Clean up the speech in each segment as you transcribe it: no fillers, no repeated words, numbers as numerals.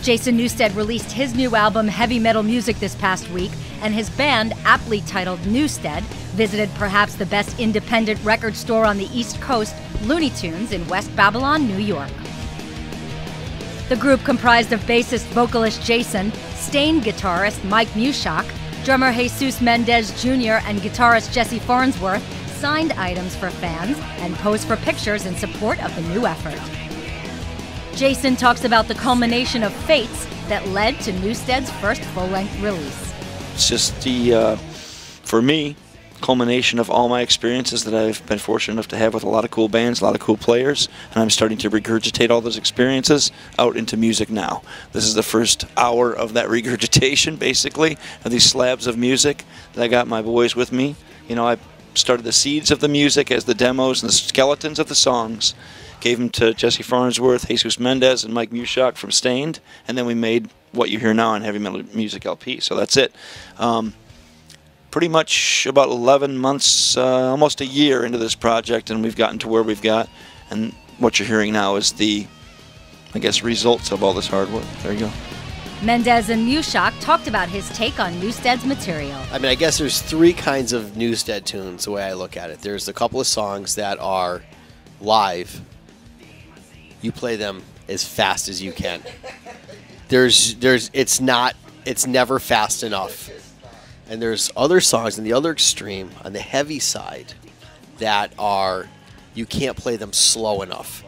Jason Newsted released his new album, Heavy Metal Music, this past week, and his band, aptly titled Newsted, visited perhaps the best independent record store on the East Coast, Looney Tunes, in West Babylon, New York. The group, comprised of bassist vocalist Jason, Stained guitarist Mike Mushak, drummer Jesus Mendez Jr., and guitarist Jesse Farnsworth, signed items for fans and posed for pictures in support of the new effort. Jason talks about the culmination of fates that led to Newsted's first full-length release. It's just the, for me, culmination of all my experiences that I've been fortunate enough to have with a lot of cool bands, a lot of cool players, and I'm starting to regurgitate all those experiences out into music now. This is the first hour of that regurgitation, basically, of these slabs of music that I got my boys with me. You know, I started the seeds of the music as the demos and the skeletons of the songs, gave them to Jesse Farnsworth, Jesus Mendez, and Mike Mushak from Stained, and then we made what you hear now on Heavy Metal Music LP. So that's it. Pretty much about 11 months, almost a year into this project, and we've gotten to where we've got. And what you're hearing now is the, I guess, results of all this hard work. There you go. Mendez and Mushak talked about his take on Newsted's material. I mean, I guess there's three kinds of Newsted tunes, the way I look at it. There's a couple of songs that are live. You play them as fast as you can. It's never fast enough. And there's other songs in the other extreme, on the heavy side, that are, you can't play them slow enough.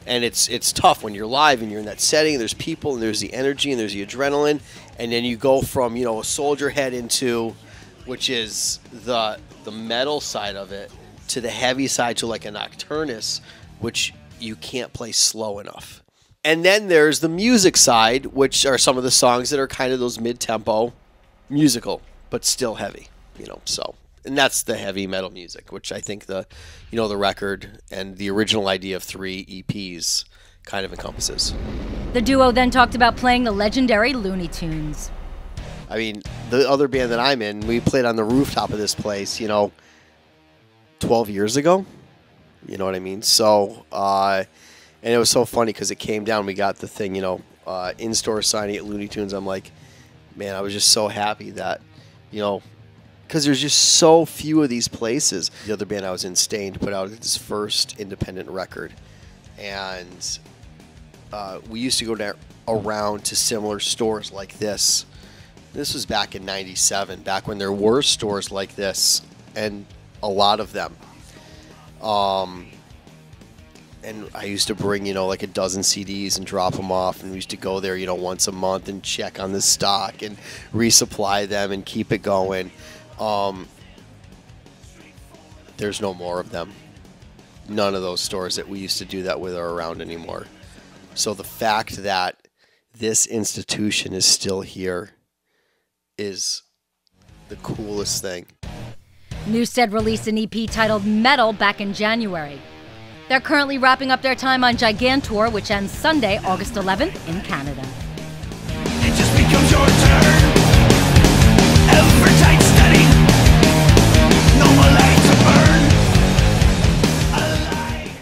And it's tough when you're live and you're in that setting, there's people and there's the energy and there's the adrenaline, and then you go from, you know, a Soldier Head into, which is the metal side of it, to the heavy side, to like a Nocturnus, which you can't play slow enough. And then there's the music side, which are some of the songs that are kind of those mid-tempo, musical, but still heavy, you know, so. And that's the heavy metal music, which I think the record and the original idea of 3 EPs kind of encompasses. The duo then talked about playing the legendary Looney Tunes. I mean, the other band that I'm in, we played on the rooftop of this place, you know, 12 years ago. You know what I mean? So, and it was so funny because it came down. We got the thing, you know, in-store signing at Looney Tunes. I'm like, man, I was just so happy that, you know, because there's just so few of these places. The other band I was in, Stained, put out its first independent record. And we used to go around to similar stores like this. This was back in '97, back when there were stores like this, and a lot of them. And I used to bring, you know, like a dozen CDs and drop them off, and we used to go there, you know, once a month and check on the stock and resupply them and keep it going. There's no more of them. None of those stores that we used to do that with are around anymore. So the fact that this institution is still here is the coolest thing. Newsted released an EP titled Metal back in January. They're currently wrapping up their time on Gigantour, which ends Sunday, August 11th in Canada. It just becomes your turn.